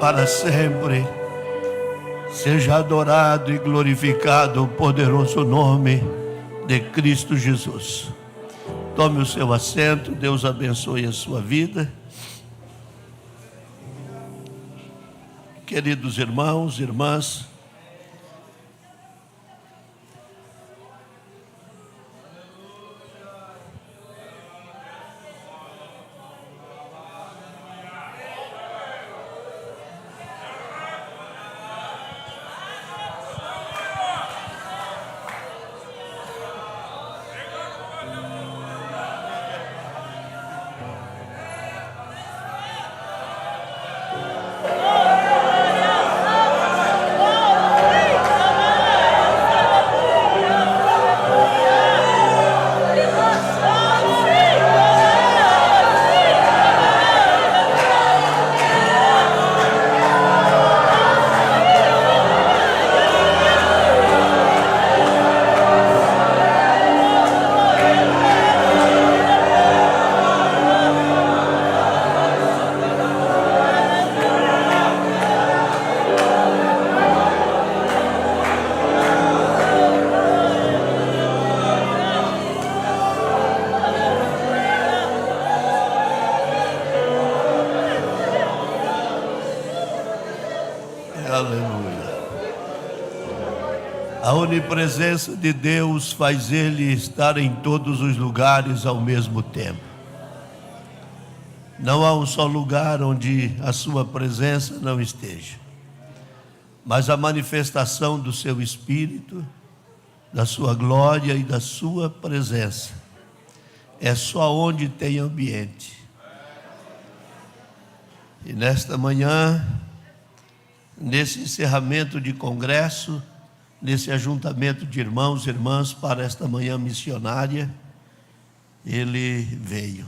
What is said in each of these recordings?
para sempre. Seja adorado e glorificado o poderoso nome de Cristo Jesus. Tome o seu assento, Deus abençoe a sua vida. Queridos irmãos, irmãs, a onipresença de Deus faz Ele estar em todos os lugares ao mesmo tempo. Não há um só lugar onde a sua presença não esteja. Mas a manifestação do seu Espírito, da sua glória e da sua presença é só onde tem ambiente. E nesta manhã, nesse encerramento de congresso, nesse ajuntamento de irmãos e irmãs para esta manhã missionária, Ele veio.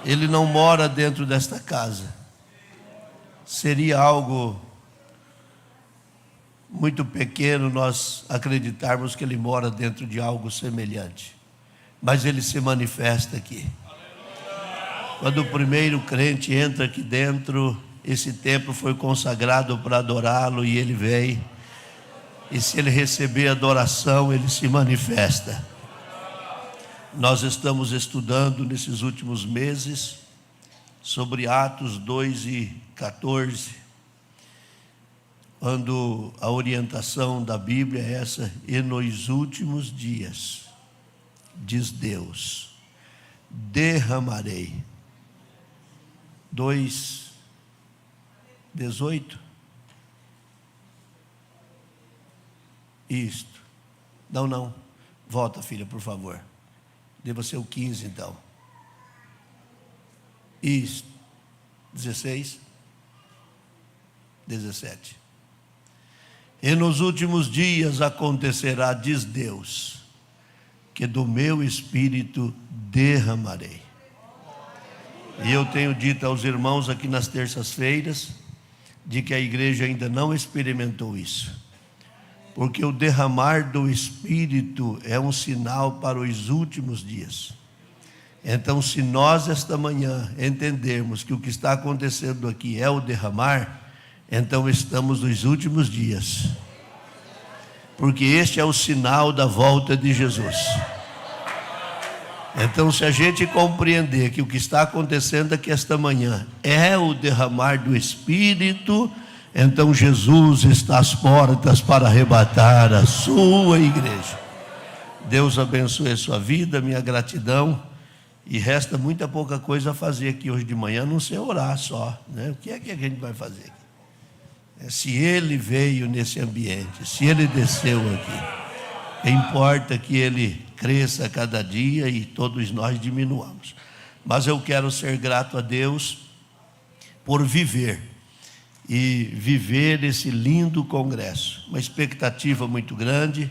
Ele não mora dentro desta casa. Seria algo muito pequeno nós acreditarmos que Ele mora dentro de algo semelhante. Mas Ele se manifesta aqui. Quando o primeiro crente entra aqui dentro, esse templo foi consagrado para adorá-lo e Ele veio. E se Ele receber adoração, Ele se manifesta. Nós estamos estudando nesses últimos meses sobre Atos 2:14, quando a orientação da Bíblia é essa: e nos últimos dias, diz Deus, derramarei. 2:18. Isto. Não. Volta, filha, por favor. Deva ser o 15, então. Isto. 16. 17. E nos últimos dias acontecerá, diz Deus, que do meu Espírito derramarei. E eu tenho dito aos irmãos aqui nas terças-feiras, de que a igreja ainda não experimentou isso. Porque o derramar do Espírito é um sinal para os últimos dias. Então, se nós esta manhã entendermos que o que está acontecendo aqui é o derramar, então estamos nos últimos dias. Porque este é o sinal da volta de Jesus. Então, se a gente compreender que o que está acontecendo aqui esta manhã é o derramar do Espírito, então Jesus está às portas para arrebatar a sua igreja. Deus abençoe a sua vida, minha gratidão. E resta muita pouca coisa a fazer aqui hoje de manhã, não sei orar só, né? O que é que a gente vai fazer aqui? Se Ele veio nesse ambiente, se Ele desceu aqui, importa que Ele cresça a cada dia e todos nós diminuamos. Mas eu quero ser grato a Deus por viver esse lindo congresso. Uma expectativa muito grande.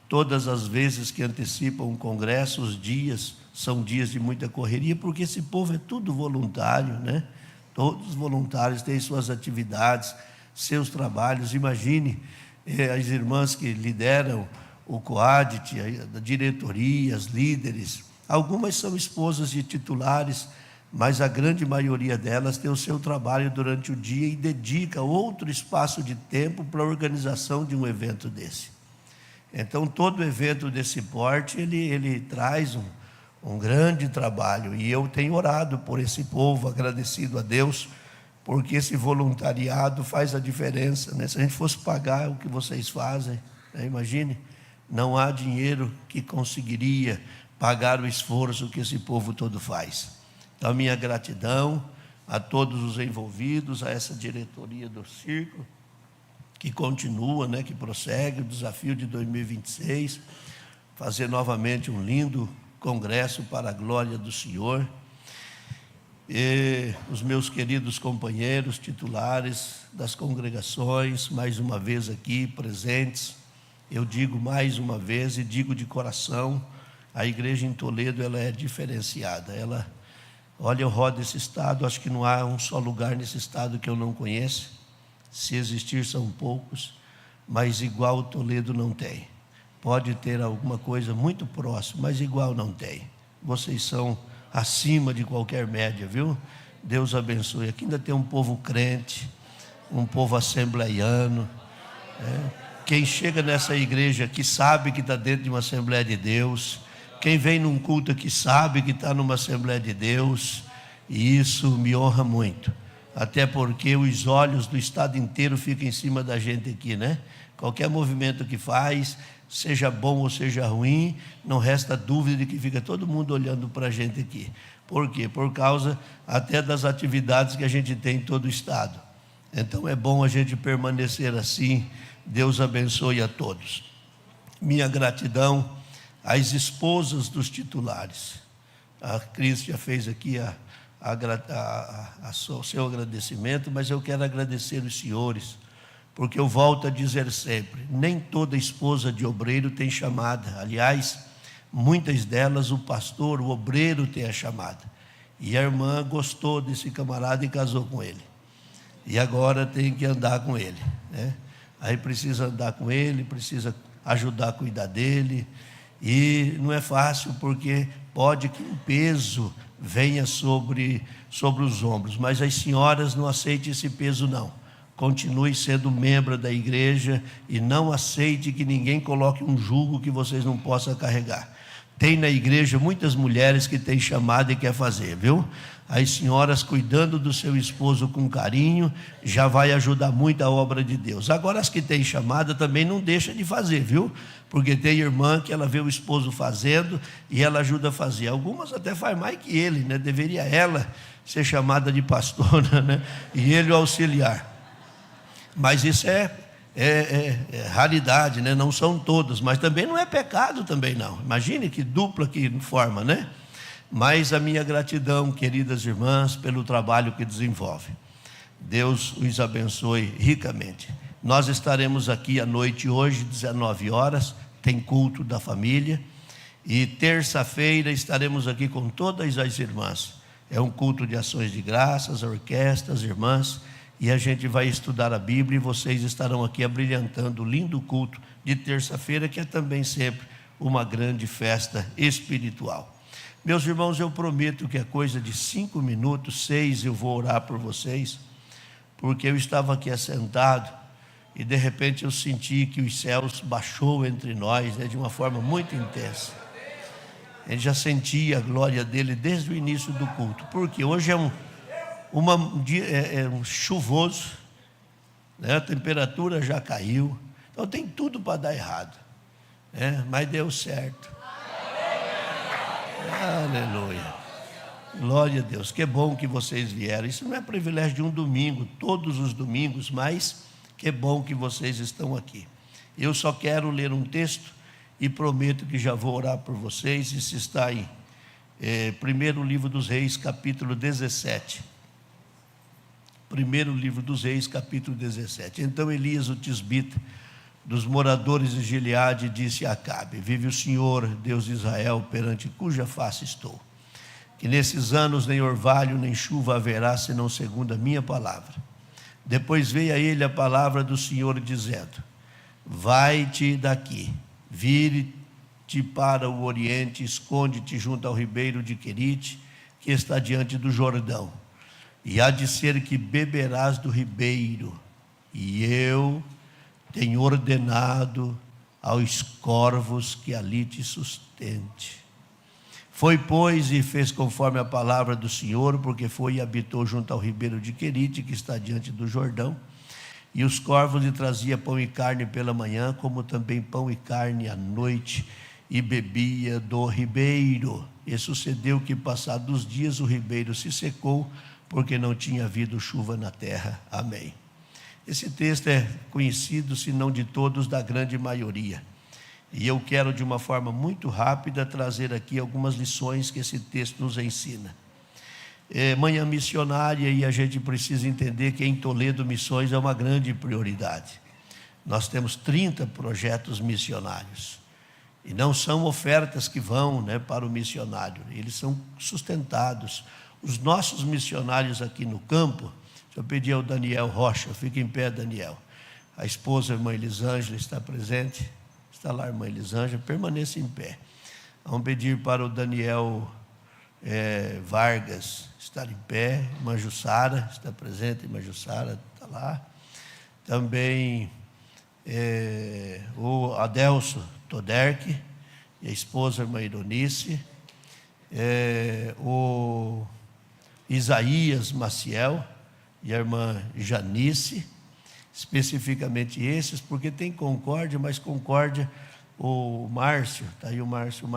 Todas as vezes que antecipam um congresso, os dias são dias de muita correria, porque esse povo é tudo voluntário, né? Todos os voluntários têm suas atividades, seus trabalhos. Imagine as irmãs que lideram o COADIT, a diretoria, as líderes. Algumas são esposas de titulares mas a grande maioria delas tem o seu trabalho durante o dia e dedica outro espaço de tempo para a organização de um evento desse. Então, todo evento desse porte, ele traz um grande trabalho, e eu tenho orado por esse povo, agradecido a Deus, porque esse voluntariado faz a diferença, né? Se a gente fosse pagar o que vocês fazem, né? Imagine, não há dinheiro que conseguiria pagar o esforço que esse povo todo faz. Então, a minha gratidão a todos os envolvidos, a essa diretoria do Círculo, que continua, né, que prossegue o desafio de 2026, fazer novamente um lindo congresso para a glória do Senhor. E os meus queridos companheiros titulares das congregações, mais uma vez aqui presentes, eu digo mais uma vez e digo de coração, a igreja em Toledo, ela é diferenciada. Olha, eu rodo esse estado, acho que não há um só lugar nesse estado que eu não conheça. Se existir, são poucos, mas igual o Toledo não tem. Pode ter alguma coisa muito próxima, mas igual não tem. Vocês são acima de qualquer média, viu? Deus abençoe. Aqui ainda tem um povo crente, um povo assembleiano. Quem chega nessa igreja que sabe que está dentro de uma Assembleia de Deus, quem vem num culto que sabe que está numa Assembleia de Deus, e isso me honra muito. Até porque os olhos do estado inteiro ficam em cima da gente aqui, né? Qualquer movimento que faz, seja bom ou seja ruim, não resta dúvida de que fica todo mundo olhando para a gente aqui. Por quê? Por causa até das atividades que a gente tem em todo o estado. Então é bom a gente permanecer assim. Deus abençoe a todos. Minha gratidão às esposas dos titulares. A Cris já fez aqui o seu agradecimento, mas eu quero agradecer os senhores, porque eu volto a dizer sempre, nem toda esposa de obreiro tem chamada. Aliás, muitas delas o pastor, o obreiro tem a chamada. E a irmã gostou desse camarada e casou com ele. E agora tem que andar com ele, né? Aí precisa andar com ele, precisa ajudar a cuidar dele. E não é fácil, porque pode que um peso venha sobre os ombros. Mas as senhoras não aceitem esse peso, não. Continue sendo membro da igreja e não aceite que ninguém coloque um jugo que vocês não possam carregar. Tem na igreja muitas mulheres que têm chamado e quer fazer, viu? As senhoras cuidando do seu esposo com carinho, já vai ajudar muito a obra de Deus. Agora as que têm chamada também não deixa de fazer, viu? Porque tem irmã que ela vê o esposo fazendo e ela ajuda a fazer. Algumas até faz mais que ele, né? Deveria ela ser chamada de pastora, né? E ele o auxiliar. Mas isso é raridade, né? Não são todos, mas também não é pecado também não. Imagine que dupla que forma, né? Mas a minha gratidão, queridas irmãs, pelo trabalho que desenvolve. Deus os abençoe ricamente. Nós estaremos aqui à noite hoje, 19 horas, tem culto da família, e terça-feira estaremos aqui com todas as irmãs. É um culto de ações de graças, a orquestra, as irmãs, e a gente vai estudar a Bíblia, e vocês estarão aqui abrilhantando o lindo culto de terça-feira, que é também sempre uma grande festa espiritual. Meus irmãos, eu prometo que é coisa de 5 minutos, 6, eu vou orar por vocês, porque eu estava aqui assentado, e de repente eu senti que os céus baixou entre nós, né, de uma forma muito intensa. A gente já sentia a glória dele desde o início do culto, porque hoje é um dia chuvoso, né? A temperatura já caiu, então tem tudo para dar errado, né? Mas deu certo. Aleluia, glória a Deus. Que bom que vocês vieram. Isso não é privilégio de um domingo, todos os domingos, mas que bom que vocês estão aqui. Eu só quero ler um texto e prometo que já vou orar por vocês. Isso está em primeiro livro dos Reis, capítulo 17. Primeiro livro dos Reis, capítulo 17. Então Elias, o tisbita, dos moradores de Gileade, disse a Acabe: vive o Senhor, Deus de Israel, perante cuja face estou, que nesses anos nem orvalho nem chuva haverá, senão segundo a minha palavra. Depois veio a ele a palavra do Senhor, dizendo: vai-te daqui, vire-te para o oriente, esconde-te junto ao ribeiro de Querite, que está diante do Jordão, e há de ser que beberás do ribeiro, e eu tenho ordenado aos corvos que ali te sustente. Foi, pois, e fez conforme a palavra do Senhor, porque foi e habitou junto ao ribeiro de Querite, que está diante do Jordão. E os corvos lhe traziam pão e carne pela manhã, como também pão e carne à noite, e bebia do ribeiro. E sucedeu que, passados os dias, o ribeiro se secou, porque não tinha havido chuva na terra. Amém. Esse texto é conhecido, se não de todos, da grande maioria. E eu quero, de uma forma muito rápida, trazer aqui algumas lições que esse texto nos ensina. Manhã missionária, e a gente precisa entender que em Toledo Missões é uma grande prioridade. Nós temos 30 projetos missionários. E não são ofertas que vão, para o missionário, eles são sustentados. Os nossos missionários aqui no campo, deixa eu pedir ao Daniel Rocha, fica em pé, Daniel. A esposa, a irmã Elisângela, está presente. Está lá, irmã Elisângela, permaneça em pé. Vamos pedir para o Daniel Vargas estar em pé. Irmã Jussara está presente, irmã Jussara está lá. Também o Adelso Toderque e a esposa, a irmã Ironice. O Isaías Maciel e a irmã Janice. Especificamente esses, porque tem Concórdia, mas Concórdia, o Márcio, está aí o Márcio,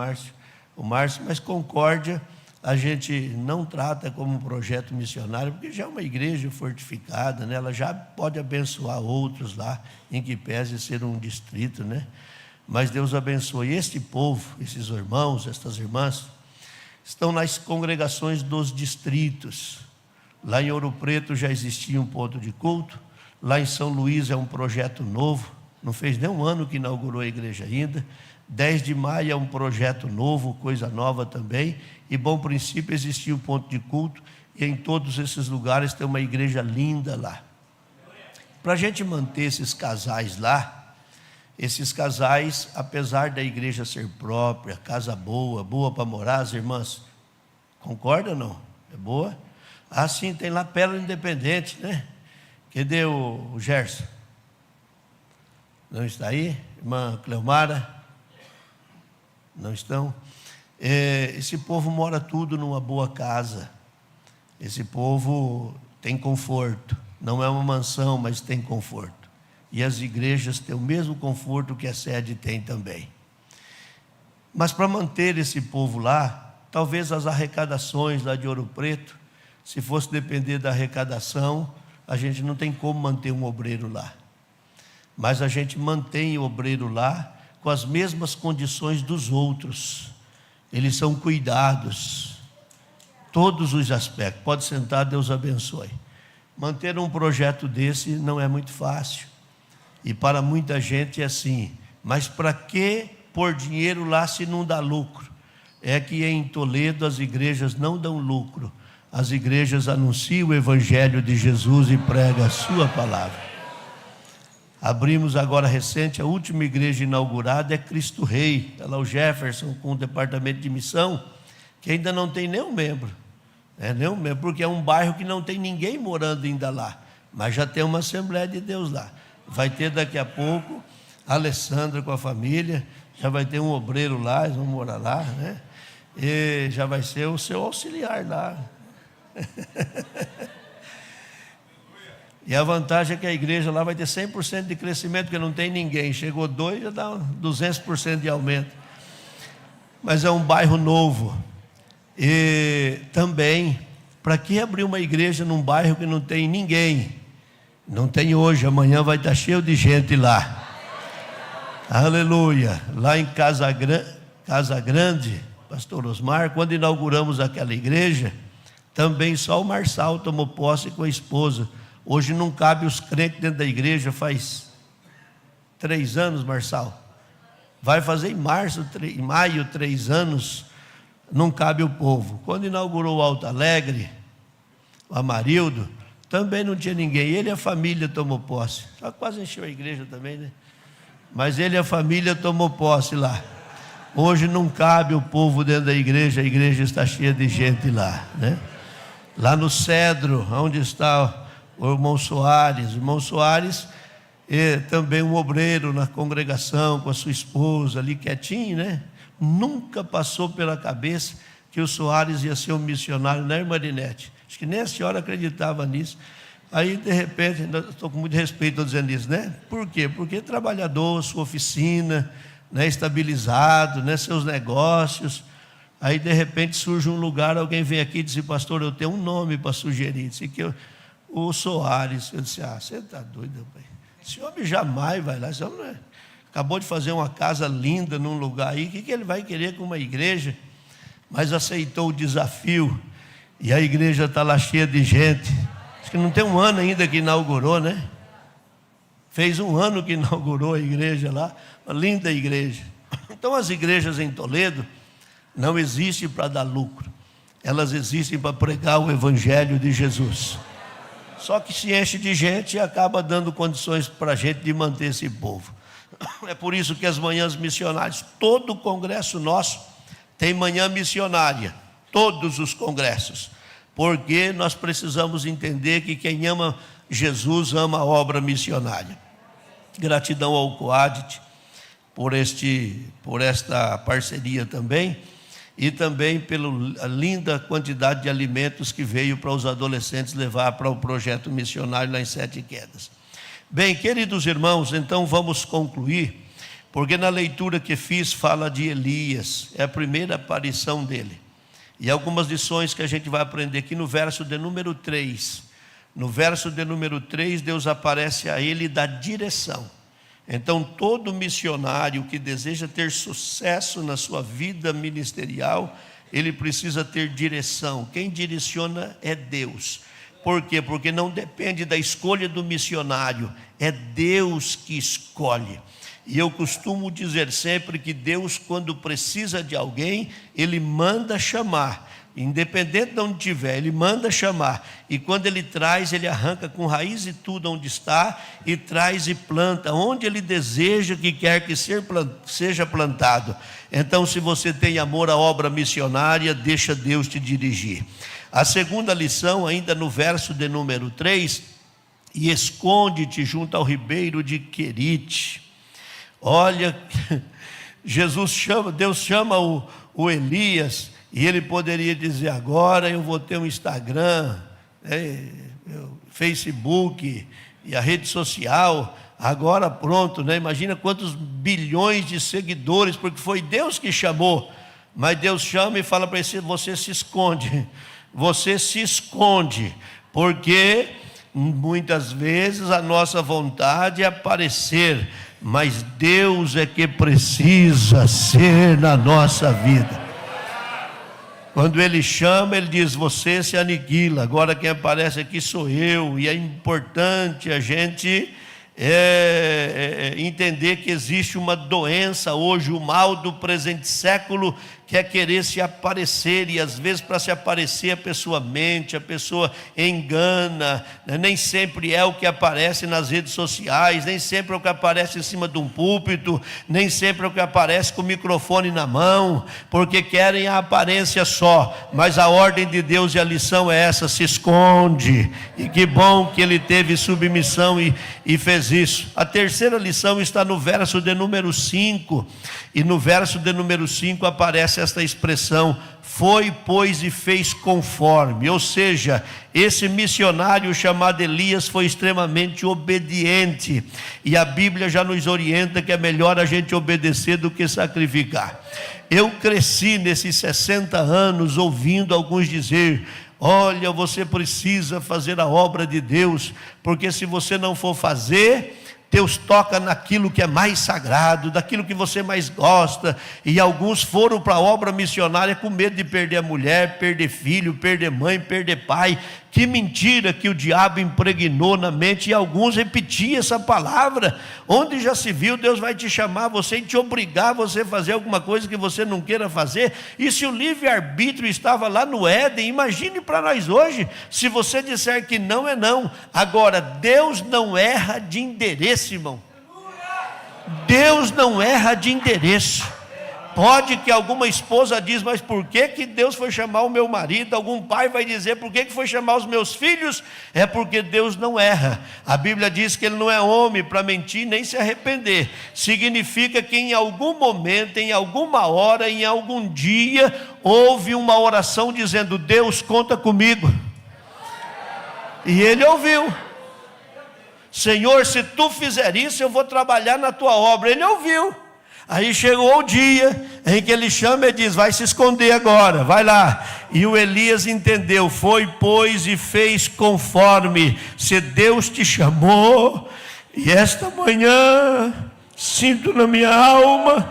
mas Concórdia a gente não trata como um projeto missionário, porque já é uma igreja fortificada, ela já pode abençoar outros lá, em que pese ser um distrito, mas Deus abençoe. Este povo, esses irmãos, estas irmãs, estão nas congregações dos distritos. Lá em Ouro Preto já existia um ponto de culto. Lá em São Luís é um projeto novo, não fez nem um ano que inaugurou a igreja ainda. 10 de maio é um projeto novo, coisa nova também. E Bom Princípio existia um ponto de culto, e em todos esses lugares tem uma igreja linda lá. Para a gente manter esses casais lá, esses casais, apesar da igreja ser própria, casa boa, boa para morar, as irmãs, concorda ou não? É boa? Ah, sim, tem lá Pérola Independente, Cadê o Gerson? Não está aí? Irmã Cleomara? Não estão? Esse povo mora tudo numa boa casa. Esse povo tem conforto. Não é uma mansão, mas tem conforto. E as igrejas têm o mesmo conforto que a sede tem também. Mas para manter esse povo lá, talvez as arrecadações lá de Ouro Preto, se fosse depender da arrecadação, a gente não tem como manter um obreiro lá. Mas a gente mantém o obreiro lá com as mesmas condições dos outros. Eles são cuidados, todos os aspectos. Pode sentar, Deus abençoe. Manter um projeto desse não é muito fácil. E para muita gente é assim. Mas para que pôr dinheiro lá se não dá lucro? É que em Toledo as igrejas não dão lucro. As igrejas anunciam o Evangelho de Jesus e pregam a sua palavra. Abrimos agora recente, a última igreja inaugurada é Cristo Rei. Está lá o Jefferson com o departamento de missão, que ainda não tem nenhum membro. Nenhum membro, porque é um bairro que não tem ninguém morando ainda lá. Mas já tem uma Assembleia de Deus lá. Vai ter daqui a pouco a Alessandra com a família, já vai ter um obreiro lá, eles vão morar lá, E já vai ser o seu auxiliar lá. E a vantagem é que a igreja lá vai ter 100% de crescimento, porque não tem ninguém. Chegou 2, já dá 200% de aumento. Mas é um bairro novo. E também, para que abrir uma igreja num bairro que não tem ninguém? Não tem hoje, amanhã vai estar cheio de gente lá. Aleluia. Lá em Casa Grande, pastor Osmar, quando inauguramos aquela igreja, também só o Marçal tomou posse com a esposa. Hoje não cabe os crentes dentro da igreja, faz 3 anos, Marçal. Vai fazer em maio 3 anos, não cabe o povo. Quando inaugurou o Alto Alegre, o Amarildo, também não tinha ninguém. Ele e a família tomou posse. Só quase encheu a igreja também, Mas ele e a família tomou posse lá. Hoje não cabe o povo dentro da igreja, a igreja está cheia de gente lá, né? Lá no Cedro, onde está o irmão Soares. O irmão Soares é também um obreiro na congregação, com a sua esposa ali quietinho, né? Nunca passou pela cabeça que o Soares ia ser um missionário, né, irmã Marinete? Acho que nem a senhora acreditava nisso. Aí, de repente, estou com muito respeito, estou dizendo isso, né? Por quê? Porque trabalhador, sua oficina, né, estabilizado, né, seus negócios. Aí, de repente, surge um lugar, alguém vem aqui e diz: pastor, eu tenho um nome para sugerir. Disse que o Soares. Eu disse: você está doido, pai? Esse homem jamais vai lá. Esse homem não é. Acabou de fazer uma casa linda num lugar aí. O que ele vai querer com uma igreja? Mas aceitou o desafio. E a igreja está lá cheia de gente. Acho que não tem um ano ainda que inaugurou, né? Fez um ano que inaugurou a igreja lá. Uma linda igreja. Então as igrejas em Toledo não existem para dar lucro. Elas existem para pregar o evangelho de Jesus. Só que se enche de gente e acaba dando condições para a gente de manter esse povo. É por isso que as manhãs missionárias, todo o congresso nosso tem manhã missionária. Todos os congressos. Porque nós precisamos entender que quem ama Jesus ama a obra missionária. Gratidão ao Coadit por esta parceria também, e também pela linda quantidade de alimentos que veio para os adolescentes levar para o projeto missionário lá em Sete Quedas. Bem, queridos irmãos, então vamos concluir, porque na leitura que fiz fala de Elias, é a primeira aparição dele. E algumas lições que a gente vai aprender aqui no verso de número 3. No verso de número 3, Deus aparece a ele e dá direção. Então, todo missionário que deseja ter sucesso na sua vida ministerial, ele precisa ter direção. Quem direciona é Deus. Por quê? Porque não depende da escolha do missionário, é Deus que escolhe. E eu costumo dizer sempre que Deus, quando precisa de alguém, Ele manda chamar. Independente de onde estiver, Ele manda chamar. E quando Ele traz, Ele arranca com raiz e tudo onde está, e traz e planta, onde Ele deseja que quer que seja plantado. Então, se você tem amor à obra missionária, deixa Deus te dirigir. A segunda lição, ainda no verso de número 3, e esconde-te junto ao ribeiro de Querite. Olha, Deus chama o Elias, e ele poderia dizer: agora eu vou ter um Instagram, Facebook e a rede social, agora pronto, né? Imagina quantos bilhões de seguidores, porque foi Deus que chamou. Mas Deus chama e fala para ele: você se esconde, porque muitas vezes a nossa vontade é aparecer, mas Deus é que precisa ser na nossa vida. Quando Ele chama, Ele diz: você se aniquila, agora quem aparece aqui sou eu. E é importante a gente entender que existe uma doença hoje, o mal do presente século, que é querer se aparecer, e às vezes para se aparecer a pessoa mente, a pessoa engana, né? Nem sempre é o que aparece nas redes sociais, nem sempre é o que aparece em cima de um púlpito, nem sempre é o que aparece com o microfone na mão, porque querem a aparência só. Mas a ordem de Deus e a lição é essa: se esconde. E que bom que ele teve submissão e fez isso. A terceira lição está no verso de número 5, e no verso de número 5 aparece esta expressão: foi, pois, e fez conforme. Ou seja, esse missionário chamado Elias foi extremamente obediente, e a Bíblia já nos orienta que é melhor a gente obedecer do que sacrificar. Eu cresci nesses 60 anos ouvindo alguns dizer: olha, você precisa fazer a obra de Deus, porque se você não for fazer, Deus toca naquilo que é mais sagrado, daquilo que você mais gosta. E alguns foram para a obra missionária com medo de perder a mulher, perder filho, perder mãe, perder pai. Que mentira que o diabo impregnou na mente, e alguns repetiam essa palavra. Onde já se viu, Deus vai te chamar você e te obrigar a você fazer alguma coisa que você não queira fazer. E se o livre-arbítrio estava lá no Éden, imagine para nós hoje, se você disser que não é não. Agora, Deus não erra de endereço, irmão. Deus não erra de endereço. Pode que alguma esposa diz, mas por que Deus foi chamar o meu marido? Algum pai vai dizer, por que foi chamar os meus filhos? É porque Deus não erra. A Bíblia diz que Ele não é homem para mentir nem se arrepender. Significa que em algum momento, em alguma hora, em algum dia, houve uma oração dizendo, Deus, conta comigo. E Ele ouviu. Senhor, se tu fizer isso, eu vou trabalhar na tua obra. Ele ouviu. Aí chegou o dia em que ele chama e diz, vai se esconder agora, vai lá. E o Elias entendeu, foi, pois, e fez conforme. Se Deus te chamou, e esta manhã, sinto na minha alma,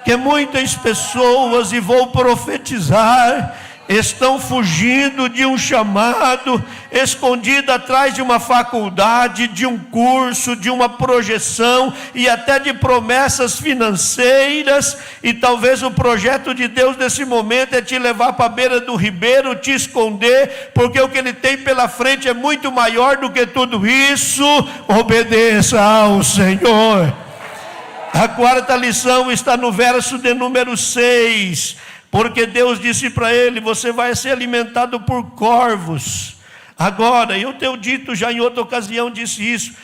que muitas pessoas, e vou profetizar, estão fugindo de um chamado, escondido atrás de uma faculdade, de um curso, de uma projeção e até de promessas financeiras. E talvez o projeto de Deus nesse momento é te levar para a beira do ribeiro, te esconder, porque o que Ele tem pela frente é muito maior do que tudo isso. Obedeça ao Senhor. A quarta lição está no verso de número 6. Porque Deus disse para ele, você vai ser alimentado por corvos. Agora, eu tenho dito já em outra ocasião, disse isso,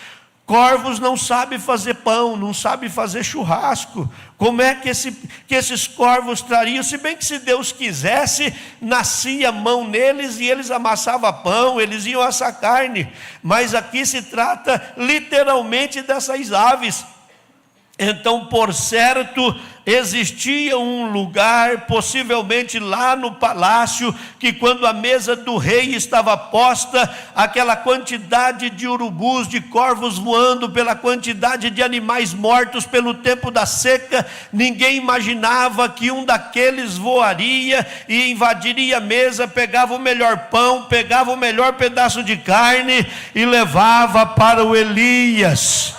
corvos não sabem fazer pão, não sabem fazer churrasco. Como é que esses corvos trariam? Se bem que se Deus quisesse, nascia mão neles e eles amassavam pão, eles iam assar carne. Mas aqui se trata literalmente dessas aves. Então, por certo, existia um lugar, possivelmente lá no palácio, que quando a mesa do rei estava posta, aquela quantidade de urubus, de corvos voando, pela quantidade de animais mortos pelo tempo da seca, ninguém imaginava que um daqueles voaria e invadiria a mesa, pegava o melhor pão, pegava o melhor pedaço de carne e levava para o Elias.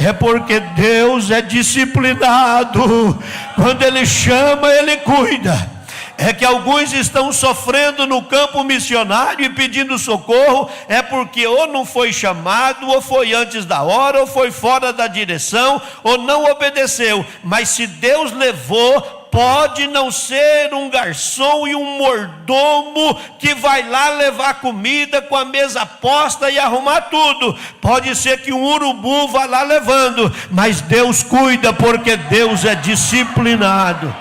É porque Deus é disciplinado. Quando Ele chama, Ele cuida. É que alguns estão sofrendo no campo missionário e pedindo socorro, é porque ou não foi chamado, ou foi antes da hora, ou foi fora da direção, ou não obedeceu. Mas se Deus levou, pode não ser um garçom e um mordomo que vai lá levar comida com a mesa posta e arrumar tudo. Pode ser que um urubu vá lá levando, mas Deus cuida, porque Deus é disciplinado.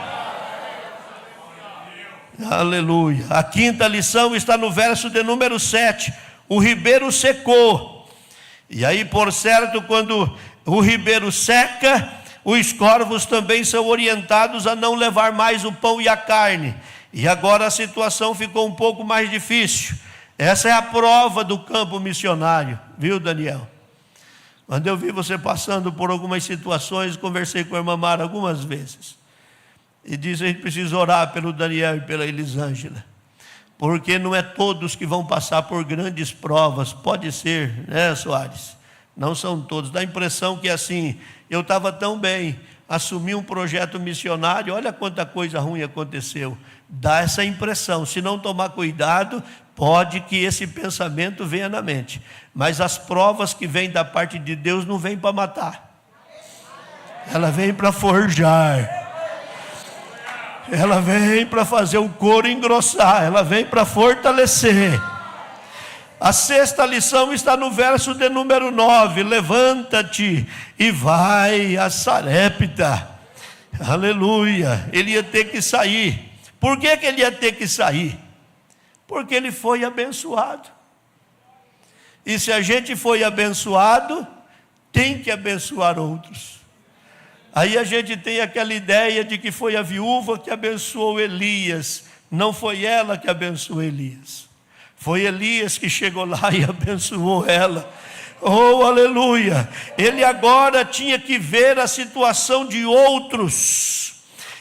Aleluia. A quinta lição está no verso de número 7. O ribeiro secou. E aí, por certo, quando o ribeiro seca, os corvos também são orientados a não levar mais o pão e a carne. E agora a situação ficou um pouco mais difícil. Essa é a prova do campo missionário, viu, Daniel? Quando eu vi você passando por algumas situações, conversei com a irmã Mara algumas vezes. E disse, a gente precisa orar pelo Daniel e pela Elisângela. Porque não é todos que vão passar por grandes provas. Pode ser, né, Soares? Não são todos. Dá a impressão que assim, eu estava tão bem, assumi um projeto missionário, olha quanta coisa ruim aconteceu. Dá essa impressão. Se não tomar cuidado, pode que esse pensamento venha na mente. Mas as provas que vêm da parte de Deus não vêm para matar. Ela vem para forjar. Ela vem para fazer o couro engrossar. Ela vem para fortalecer. A sexta lição está no verso de número 9. Levanta-te e vai a Sarepta. Aleluia. Ele ia ter que sair. Por que ele ia ter que sair? Porque ele foi abençoado. E se a gente foi abençoado, tem que abençoar outros. Aí a gente tem aquela ideia de que foi a viúva que abençoou Elias. Não foi ela que abençoou Elias. Foi Elias que chegou lá e abençoou ela. Oh, aleluia. Ele agora tinha que ver a situação de outros.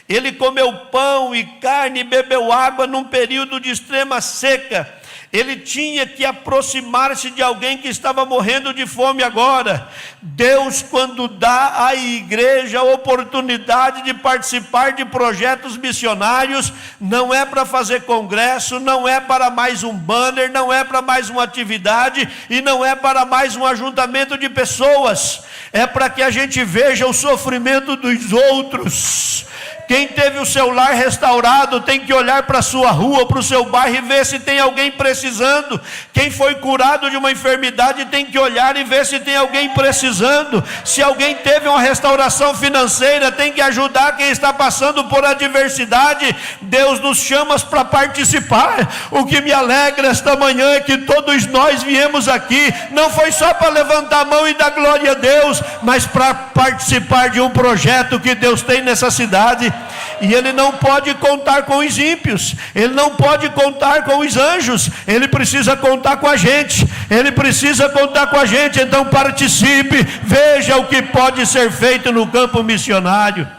Ele comeu pão e carne e bebeu água num período de extrema seca. Ele tinha que aproximar-se de alguém que estava morrendo de fome agora. Deus, quando dá à igreja a oportunidade de participar de projetos missionários, não é para fazer congresso, não é para mais um banner, não é para mais uma atividade e não é para mais um ajuntamento de pessoas. É para que a gente veja o sofrimento dos outros, Quem teve o seu lar restaurado tem que olhar para a sua rua, para o seu bairro e ver se tem alguém precisando. Quem foi curado de uma enfermidade tem que olhar e ver se tem alguém precisando. Se alguém teve uma restauração financeira, tem que ajudar quem está passando por adversidade. Deus nos chama para participar. O que me alegra esta manhã é que todos nós viemos aqui, não foi só para levantar a mão e dar glória a Deus, mas para participar de um projeto que Deus tem nessa cidade. E Ele não pode contar com os ímpios, Ele não pode contar com os anjos, Ele precisa contar com a gente, Ele precisa contar com a gente. Então participe, veja o que pode ser feito no campo missionário.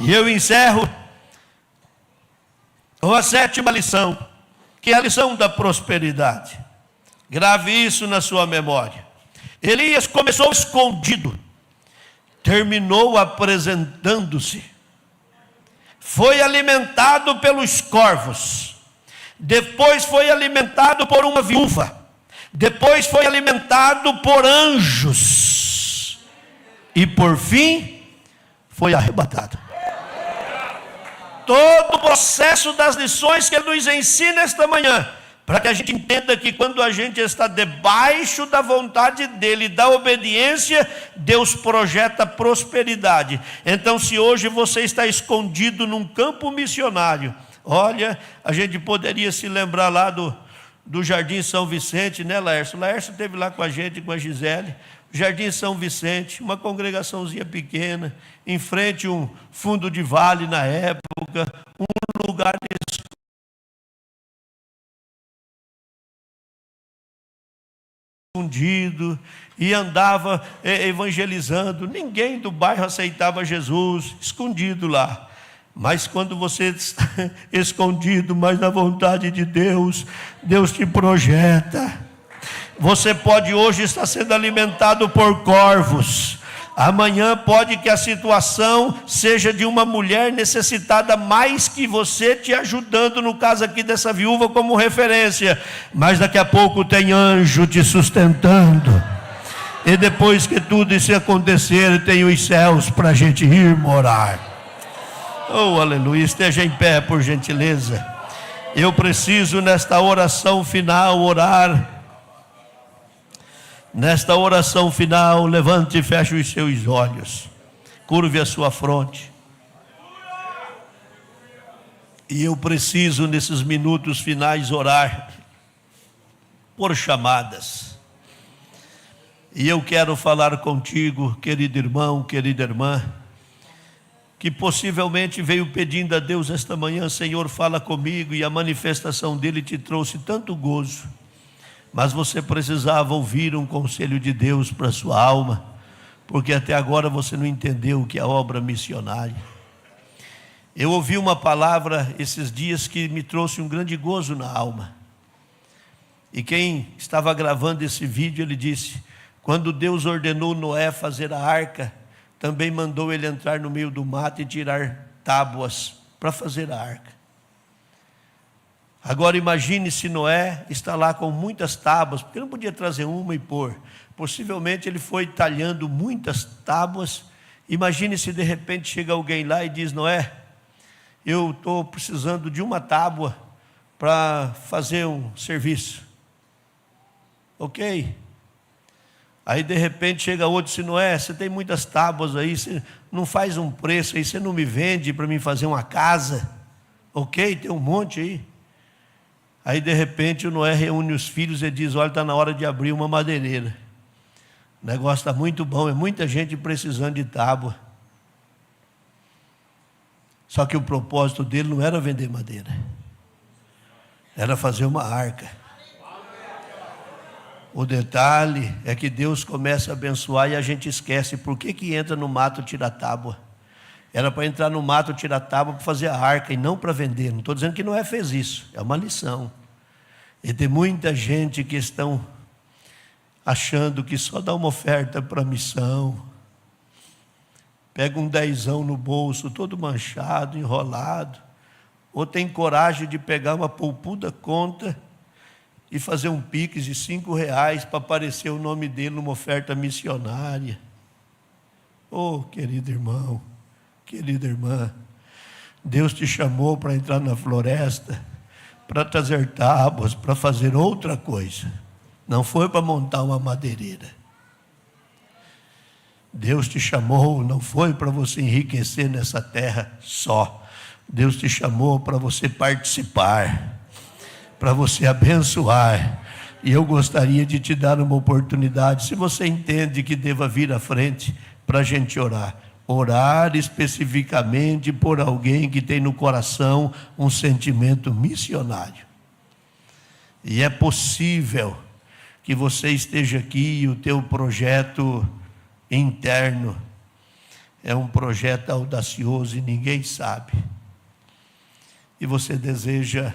E eu encerro com a 7ª lição, que é a lição da prosperidade. Grave isso na sua memória. Elias começou escondido, terminou apresentando-se. Foi alimentado pelos corvos, depois foi alimentado por uma viúva, depois foi alimentado por anjos, e por fim foi arrebatado. Todo o processo das lições que ele nos ensina esta manhã, para que a gente entenda que quando a gente está debaixo da vontade dele, da obediência, Deus projeta prosperidade. Então, se hoje você está escondido num campo missionário, olha, a gente poderia se lembrar lá do Jardim São Vicente, né, Laércio? Laércio esteve lá com a gente, com a Gisele. Jardim São Vicente, uma congregaçãozinha pequena, em frente a um fundo de vale na época, um lugar escondido, e andava evangelizando. Ninguém do bairro aceitava Jesus, escondido lá. Mas quando você está escondido, mas na vontade de Deus, Deus te projeta. Você pode hoje estar sendo alimentado por corvos. Amanhã pode que a situação seja de uma mulher necessitada mais que você, te ajudando, no caso aqui dessa viúva como referência. Mas daqui a pouco tem anjo te sustentando. E depois que tudo isso acontecer, tem os céus para a gente ir morar. Oh, aleluia, esteja em pé por gentileza. Eu preciso nesta oração final orar. Nesta oração final, levante e feche os seus olhos, curve a sua fronte. E eu preciso nesses minutos finais orar por chamadas. E eu quero falar contigo, querido irmão, querida irmã, que possivelmente veio pedindo a Deus esta manhã: Senhor, fala comigo, e a manifestação dele te trouxe tanto gozo. Mas você precisava ouvir um conselho de Deus para a sua alma, porque até agora você não entendeu o que é a obra missionária. Eu ouvi uma palavra esses dias que me trouxe um grande gozo na alma. E quem estava gravando esse vídeo, ele disse: quando Deus ordenou Noé fazer a arca, também mandou ele entrar no meio do mato e tirar tábuas para fazer a arca. Agora imagine se Noé está lá com muitas tábuas, porque não podia trazer uma e pôr. Possivelmente ele foi talhando muitas tábuas. Imagine se de repente chega alguém lá e diz: Noé, eu estou precisando de uma tábua para fazer um serviço. Ok. Aí de repente chega outro e diz: Noé, você tem muitas tábuas aí, você não faz um preço aí, você não me vende para mim fazer uma casa? Ok, tem um monte aí. Aí de repente o Noé reúne os filhos e diz: olha, está na hora de abrir uma madeireira. O negócio está muito bom, é muita gente precisando de tábua. Só que o propósito dele não era vender madeira, era fazer uma arca. O detalhe é que Deus começa a abençoar e a gente esquece. Por que entra no mato tirar tábua? Era para entrar no mato tirar tábua para fazer a arca e não para vender. Não estou dizendo que Noé fez isso, é uma lição. E tem muita gente que estão achando que só dá uma oferta para missão. Pega um 10ão no bolso, todo manchado, enrolado. Ou tem coragem de pegar uma poupuda conta e fazer um pix de R$5 para aparecer o nome dele numa oferta missionária. Oh, querido irmão, querida irmã, Deus te chamou para entrar na floresta, para trazer tábuas, para fazer outra coisa. Não foi para montar uma madeireira. Deus te chamou, não foi para você enriquecer nessa terra só. Deus te chamou para você participar, para você abençoar. E eu gostaria de te dar uma oportunidade, se você entende que deva vir à frente, para a gente orar. Orar especificamente por alguém que tem no coração um sentimento missionário. E é possível que você esteja aqui e o teu projeto interno é um projeto audacioso e ninguém sabe. E você deseja,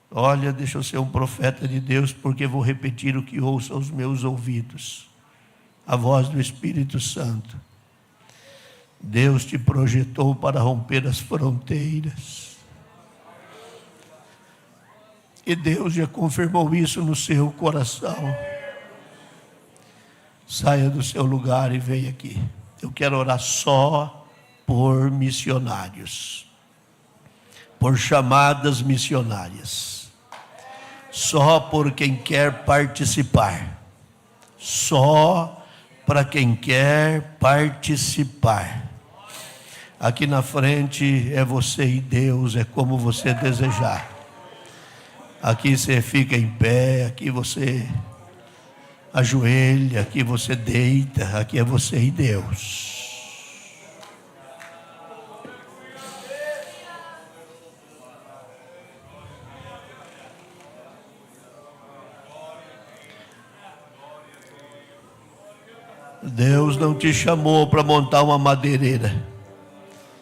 olha, deixa eu ser um profeta de Deus, porque vou repetir o que ouço aos meus ouvidos. A voz do Espírito Santo. Deus te projetou para romper as fronteiras. E Deus já confirmou isso no seu coração. Saia do seu lugar e venha aqui. Eu quero orar só por missionários, por chamadas missionárias, só por quem quer participar, só para quem quer participar. Aqui na frente é você e Deus, é como você desejar. Aqui você fica em pé, aqui você ajoelha, aqui você deita, aqui é você e Deus. Deus não te chamou para montar uma madeireira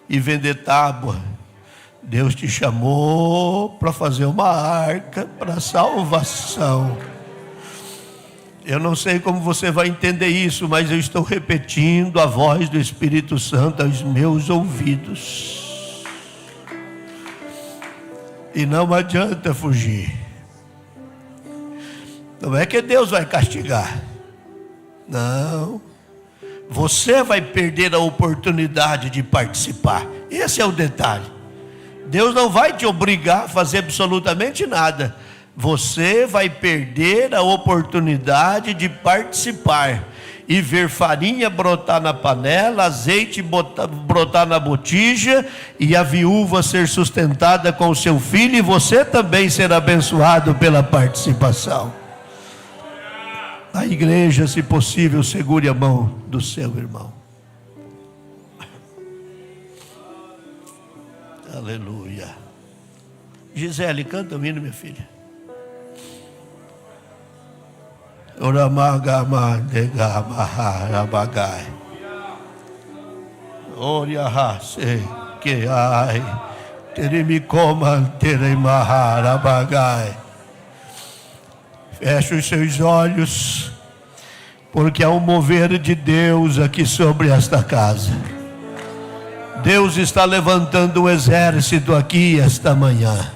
e vender tábua. Deus te chamou para fazer uma arca para salvação. Eu não sei como você vai entender isso, mas eu estou repetindo a voz do Espírito Santo aos meus ouvidos. E não adianta fugir. Não é que Deus vai castigar. Não. Você vai perder a oportunidade de participar. Esse é o detalhe. Deus não vai te obrigar a fazer absolutamente nada. Você vai perder a oportunidade de participar e ver farinha brotar na panela, azeite brotar na botija e a viúva ser sustentada com o seu filho, e você também ser abençoado pela participação. A igreja, se possível, segure a mão do seu irmão. Aleluia. Gisele, canta o hino, minha filha. Oramagamadegamaharabagai. Oriahase que ai. Terimicoman teremaharabagai. Feche os seus olhos, porque há um mover de Deus aqui sobre esta casa. Deus está levantando um exército aqui esta manhã.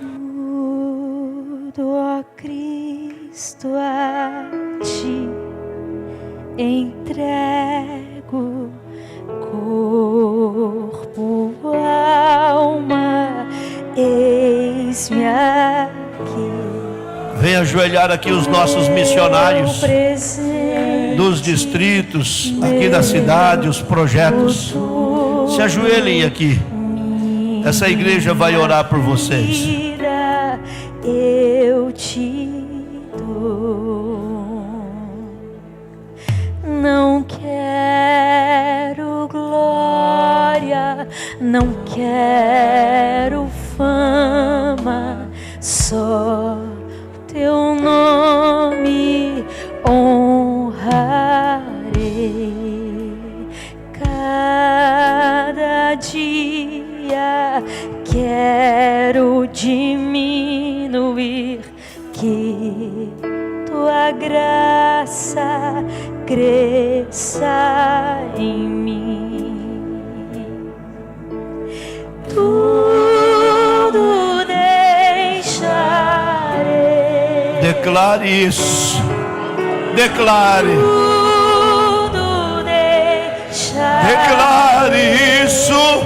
Tudo, ó Cristo, a ti entrego, corpo, alma, eis-me aqui. Venha ajoelhar aqui os nossos missionários dos distritos, aqui da cidade, os projetos. Se ajoelhem aqui. Essa igreja vai orar por vocês. Eu te dou. Não quero glória, não quero fama, só teu nome honrarei. Cada dia quero diminuir, que tua graça cresça em mim. Tudo deixarei. Declare isso. Declare. Tudo deixarei. Declare isso.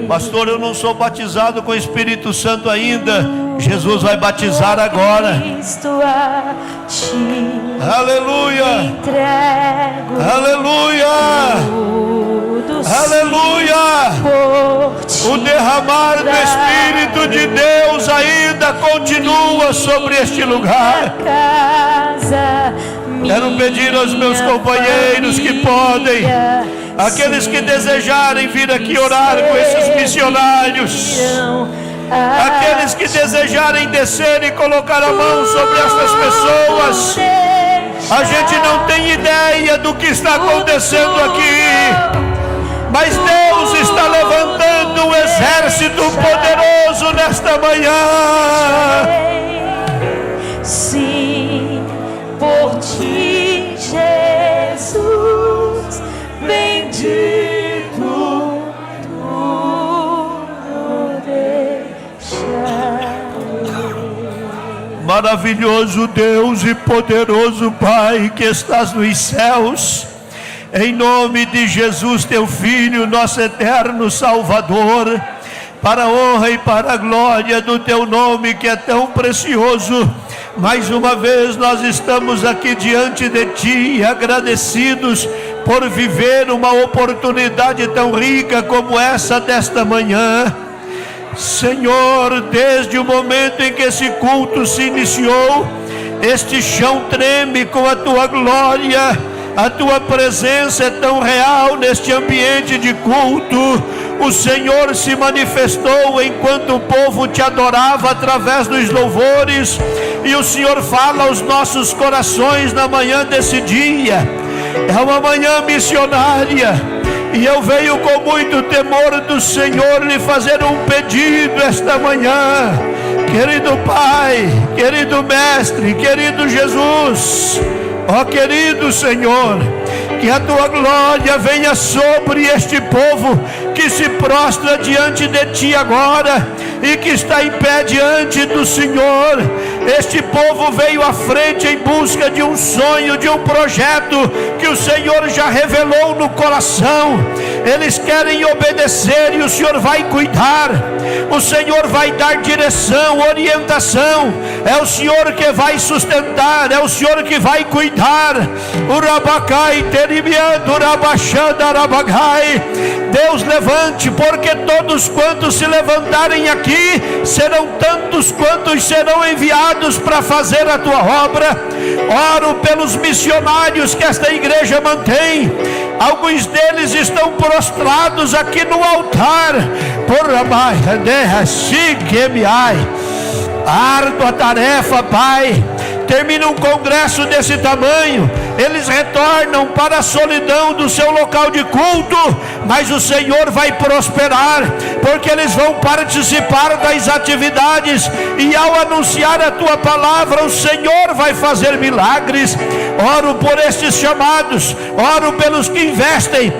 Pastor, eu não sou batizado com o Espírito Santo ainda. Jesus vai batizar agora. Cristo a ti Aleluia. entrego Aleluia. tudo, Aleluia. por ti. O derramar do Espírito de Deus ainda continua sobre este lugar. Casa, Quero pedir aos meus companheiros que podem, aqueles que desejarem vir aqui orar com esses missionários, aqueles que desejarem descer e colocar a mão sobre estas pessoas. A gente não tem ideia do que está acontecendo aqui, mas Deus está levantando um exército poderoso nesta manhã. Sim, por ti, Jesus, bendito tudo deixarei. Maravilhoso Deus e poderoso Pai que estás nos céus, em nome de Jesus, teu Filho, nosso eterno Salvador, para a honra e para a glória do teu nome que é tão precioso, mais uma vez nós estamos aqui diante de ti, agradecidos por viver uma oportunidade tão rica como essa desta manhã. Senhor, desde o momento em que esse culto se iniciou, este chão treme com a tua glória. A tua presença é tão real neste ambiente de culto. O Senhor se manifestou enquanto o povo te adorava através dos louvores, e o Senhor fala aos nossos corações na manhã desse dia. É uma manhã missionária, e eu venho com muito temor do Senhor lhe fazer um pedido esta manhã. Querido Pai, querido Mestre, querido Jesus, ó querido Senhor, que a tua glória venha sobre este povo que se prostra diante de ti agora e que está em pé diante do Senhor. Este povo veio à frente em busca de um sonho, de um projeto que o Senhor já revelou no coração. Eles querem obedecer e o Senhor vai cuidar. O Senhor vai dar direção, orientação. É o Senhor que vai sustentar, é o Senhor que vai cuidar. Urabacai, terimiando, urabachanda, arabagai. Deus, levante, porque todos quantos se levantarem aqui serão tantos quantos serão enviados para fazer a tua obra. Oro pelos missionários que esta igreja mantém. Alguns deles estão prostrados aqui no altar. Árdua tarefa, Pai. Termina um congresso desse tamanho, eles retornam para a solidão do seu local de culto, mas o Senhor vai prosperar, porque eles vão participar das atividades, e ao anunciar a tua palavra, o Senhor vai fazer milagres. Oro por estes chamados, oro pelos que investem,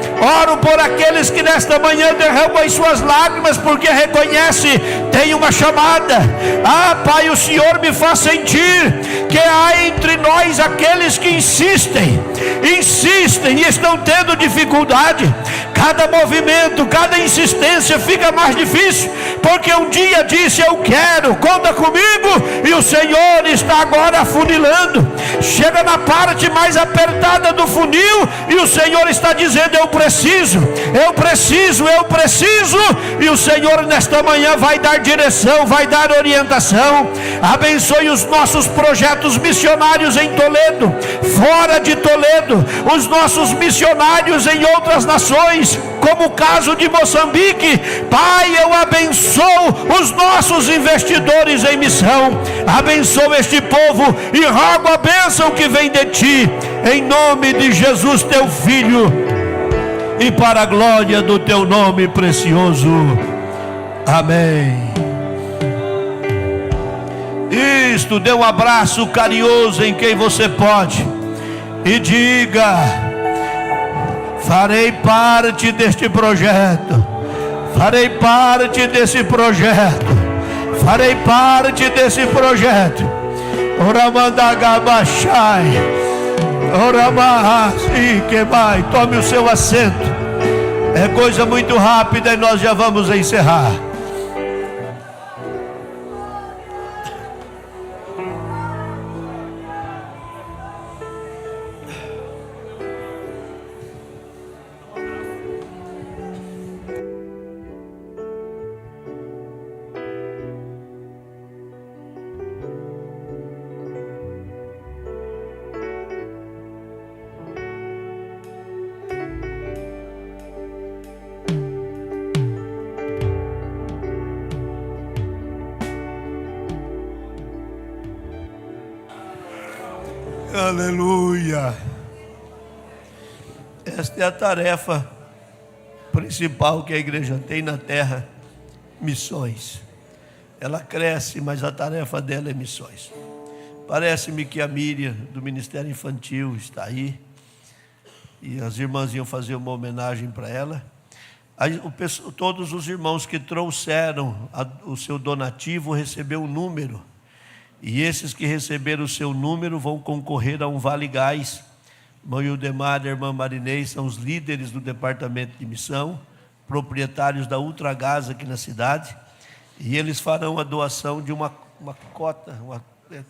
oro por aqueles que nesta manhã derramam as suas lágrimas, porque reconhece, tem uma chamada. Pai, o Senhor me faz sentir que há entre nós aqueles que insistem e estão tendo dificuldade. Cada movimento, cada insistência fica mais difícil, porque um dia disse eu quero, conta comigo, e o Senhor está agora afunilando. Chega na parte mais apertada do funil e o Senhor está dizendo eu preciso, e o Senhor nesta manhã vai dar direção, vai dar orientação. Abençoe os nossos projetos missionários em Toledo, fora de Toledo, os nossos missionários em outras nações, como o caso de Moçambique. Pai, eu abençoo os nossos investidores em missão, abençoo este povo e rogo a bênção que vem de ti, em nome de Jesus teu Filho, e para a glória do teu nome precioso. Amém. Isto, dê um abraço carinhoso em quem você pode e diga: farei parte deste projeto, farei parte desse projeto, farei parte desse projeto. Oramandagabachai, oramahasi, que vai, tome o seu assento. É coisa muito rápida e nós já vamos encerrar. Aleluia. Esta é a tarefa principal que a igreja tem na terra: missões. Ela cresce, mas a tarefa dela é missões. Parece-me que a Miriam, do Ministério Infantil, está aí, e as irmãs iam fazer uma homenagem para ela. Todos os irmãos que trouxeram o seu donativo receberam um número. E esses que receberam o seu número vão concorrer a um Vale Gás. Irmão Ildemar e a irmã Marinês são os líderes do departamento de missão, proprietários da Ultra Gás aqui na cidade. E eles farão a doação de uma cota.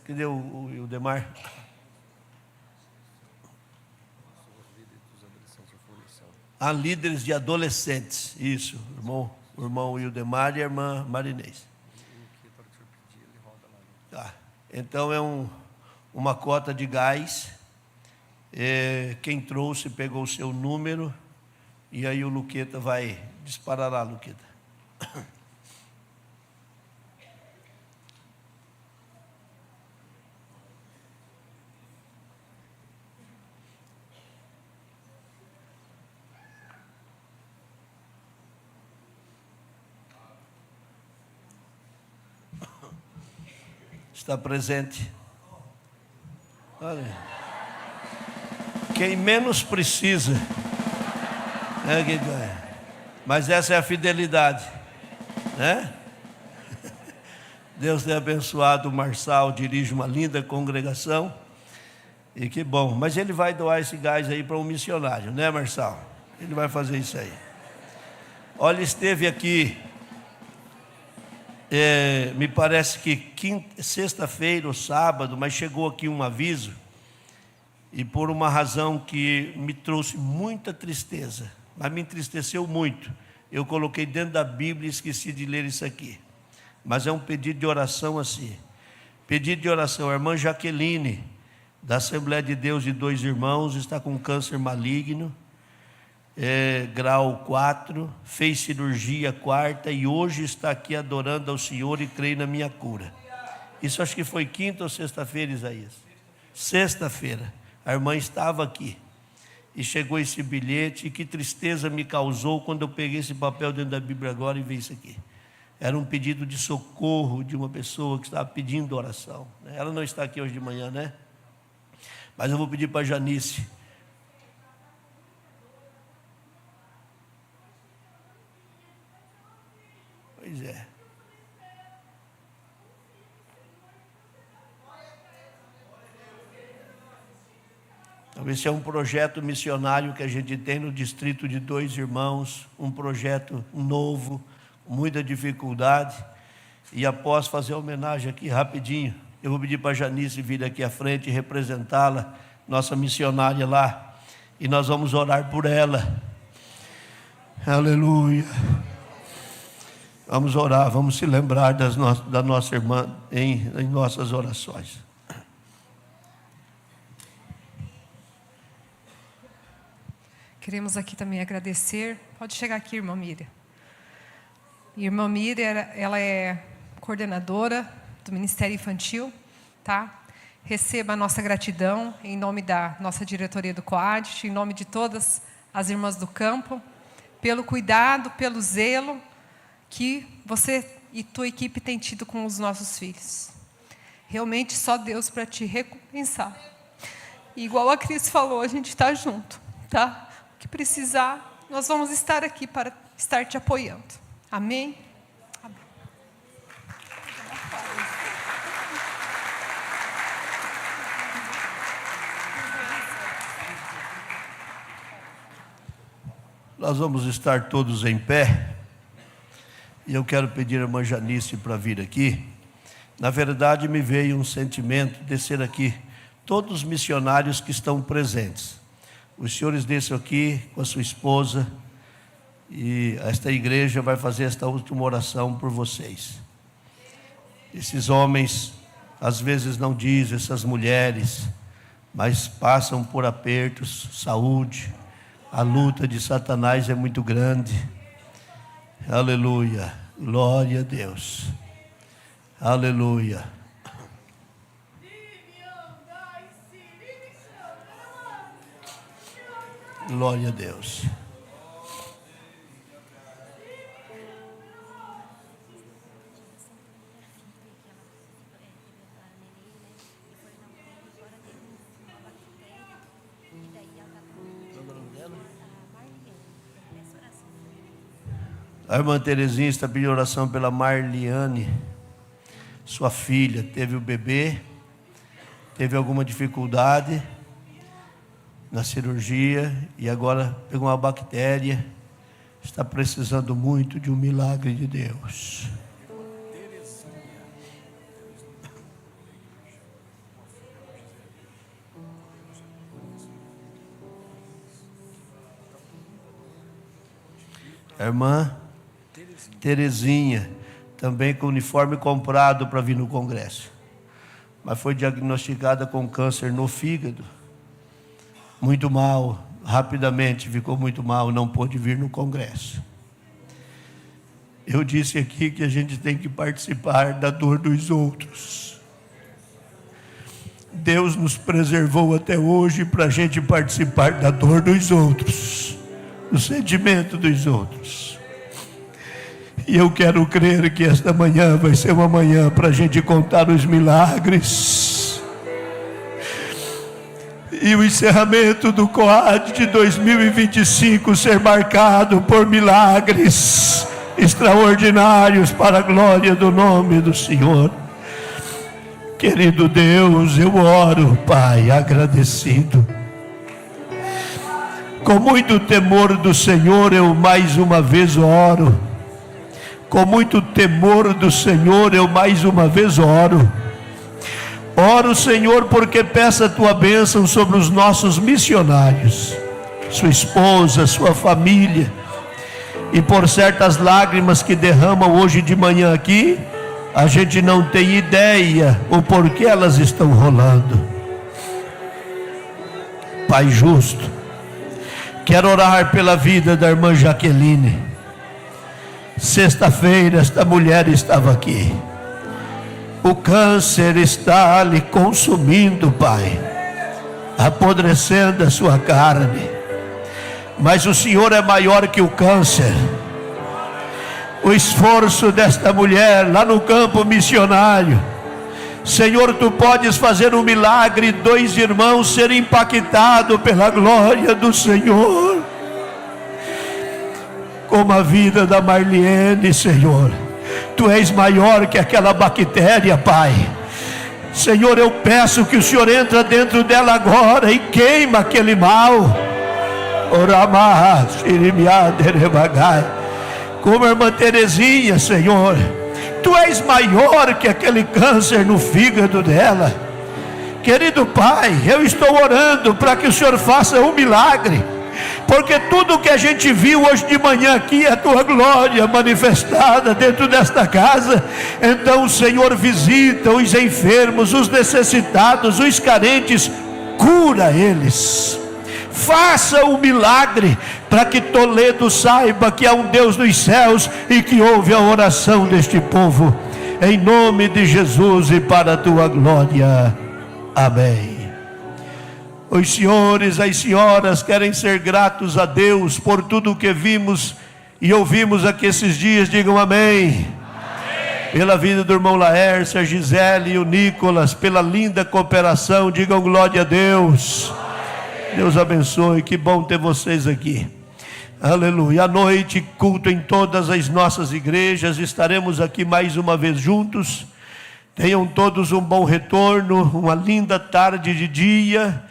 Cadê o Ildemar? Líderes de adolescentes. Isso, o irmão Ildemar e a irmã Marinês. Tá. Então é uma cota de gás. Quem trouxe pegou o seu número. E aí o Luqueta vai disparar lá, Luqueta. Está presente. Olha. Quem menos precisa é quem ganha. Mas essa é a fidelidade, né? Deus tem abençoado o Marçal, dirige uma linda congregação. E que bom. Mas ele vai doar esse gás aí para um missionário, né, Marçal? Ele vai fazer isso aí. Olha, esteve aqui. Me parece que sexta-feira ou sábado, mas chegou aqui um aviso, e por uma razão que me trouxe muita tristeza, mas me entristeceu muito, eu coloquei dentro da Bíblia e esqueci de ler isso aqui, mas é um pedido de oração assim, pedido de oração. A irmã Jaqueline, da Assembleia de Deus de Dois Irmãos, está com câncer maligno, grau 4, fez cirurgia quarta e hoje está aqui adorando ao Senhor e creio na minha cura. Isso acho que foi quinta ou sexta-feira, Isaías? Sexta-feira. A irmã estava aqui e chegou esse bilhete, e que tristeza me causou quando eu peguei esse papel dentro da Bíblia agora e vi isso aqui. Era um pedido de socorro de uma pessoa que estava pedindo oração. Ela não está aqui hoje de manhã, né? Mas eu vou pedir para a Janice. Pois é. Então, esse é um projeto missionário que a gente tem no distrito de Dois Irmãos, um projeto novo, muita dificuldade. E após fazer a homenagem aqui rapidinho, eu vou pedir para a Janice vir aqui à frente e representá-la, nossa missionária lá, e nós vamos orar por ela. Aleluia. Vamos orar, vamos se lembrar da nossa irmã em nossas orações. Queremos aqui também agradecer. Pode chegar aqui, irmã Miriam. Irmã Miriam, ela é coordenadora do Ministério Infantil, tá? Receba a nossa gratidão em nome da nossa diretoria do COAD, em nome de todas as irmãs do campo, pelo cuidado, pelo zelo que você e tua equipe têm tido com os nossos filhos. Realmente só Deus para te recompensar. E igual a Cris falou, a gente está junto, tá? O que precisar, nós vamos estar aqui para estar te apoiando. Amém? Amém. Nós vamos estar todos em pé. E eu quero pedir a irmã Janice para vir aqui. Na verdade, me veio um sentimento de descer aqui todos os missionários que estão presentes. Os senhores desçam aqui com a sua esposa. E esta igreja vai fazer esta última oração por vocês. Esses homens, às vezes não dizem, essas mulheres, mas passam por apertos, saúde. A luta de Satanás é muito grande. Aleluia. Glória a Deus. Aleluia. Glória a Deus. A irmã Terezinha está pedindo oração pela Marliane, sua filha, teve o bebê, teve alguma dificuldade na cirurgia e agora pegou uma bactéria, está precisando muito de um milagre de Deus. A irmã Terezinha, também com uniforme comprado para vir no congresso, mas foi diagnosticada com câncer no fígado, muito mal, rapidamente ficou muito mal, não pôde vir no congresso. Eu disse aqui que a gente tem que participar da dor dos outros. Deus nos preservou até hoje para a gente participar da dor dos outros, do sentimento dos outros. E eu quero crer que esta manhã vai ser uma manhã para a gente contar os milagres. E o encerramento do COAD de 2025 ser marcado por milagres extraordinários para a glória do nome do Senhor. Querido Deus, eu oro, Pai, agradecido. Com muito temor do Senhor, eu mais uma vez oro. Com muito temor do Senhor, eu mais uma vez oro. Oro, Senhor, porque peço a tua bênção sobre os nossos missionários, sua esposa, sua família, e por certas lágrimas que derramam hoje de manhã aqui, a gente não tem ideia o porquê elas estão rolando. Pai justo, quero orar pela vida da irmã Jaqueline. Sexta-feira esta mulher estava aqui. O câncer está lhe consumindo, Pai, apodrecendo a sua carne. Mas o Senhor é maior que o câncer. O esforço desta mulher lá no campo missionário, Senhor, tu podes fazer um milagre, 2 irmãos serem impactados pela glória do Senhor. Como a vida da Marliene, Senhor, tu és maior que aquela bactéria, Pai. Senhor, eu peço que o Senhor entre dentro dela agora e queima aquele mal. Como a irmã Terezinha, Senhor, tu és maior que aquele câncer no fígado dela. Querido Pai, eu estou orando para que o Senhor faça um milagre, porque tudo que a gente viu hoje de manhã aqui é a tua glória manifestada dentro desta casa. Então, Senhor, visita os enfermos, os necessitados, os carentes, cura eles. Faça um milagre para que Toledo saiba que há um Deus nos céus e que ouve a oração deste povo. Em nome de Jesus e para a tua glória. Amém. Os senhores, as senhoras querem ser gratos a Deus por tudo o que vimos e ouvimos aqui esses dias. Digam amém. Pela vida do irmão Laércio, a Gisele e o Nicolas, pela linda cooperação. Digam glória a Deus. Deus abençoe, que bom ter vocês aqui. Aleluia. À noite, culto em todas as nossas igrejas. Estaremos aqui mais uma vez juntos. Tenham todos um bom retorno, uma linda tarde de dia.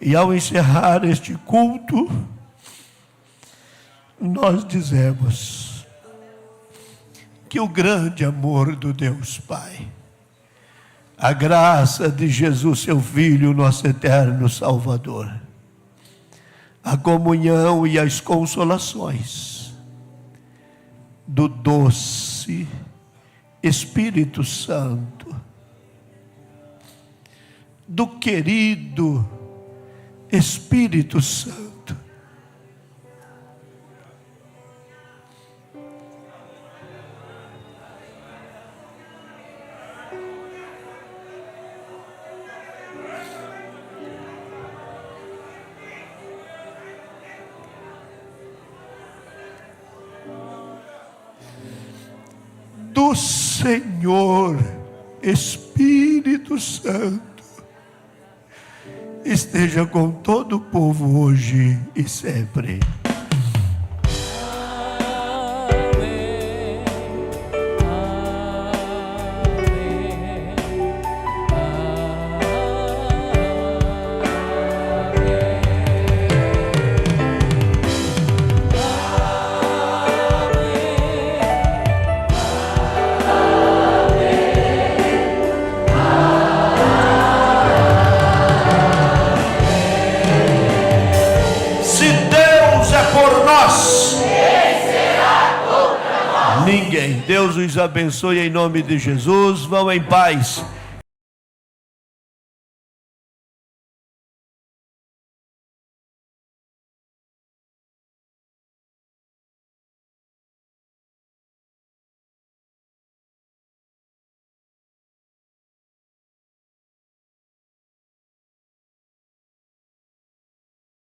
E ao encerrar este culto, nós dizemos que o grande amor do Deus Pai, a graça de Jesus, seu Filho, nosso eterno Salvador, a comunhão e as consolações do doce Espírito Santo, do querido Espírito Santo, do Senhor Espírito Santo, esteja com todo o povo hoje e sempre. Ninguém. Deus os abençoe em nome de Jesus. Vão em paz.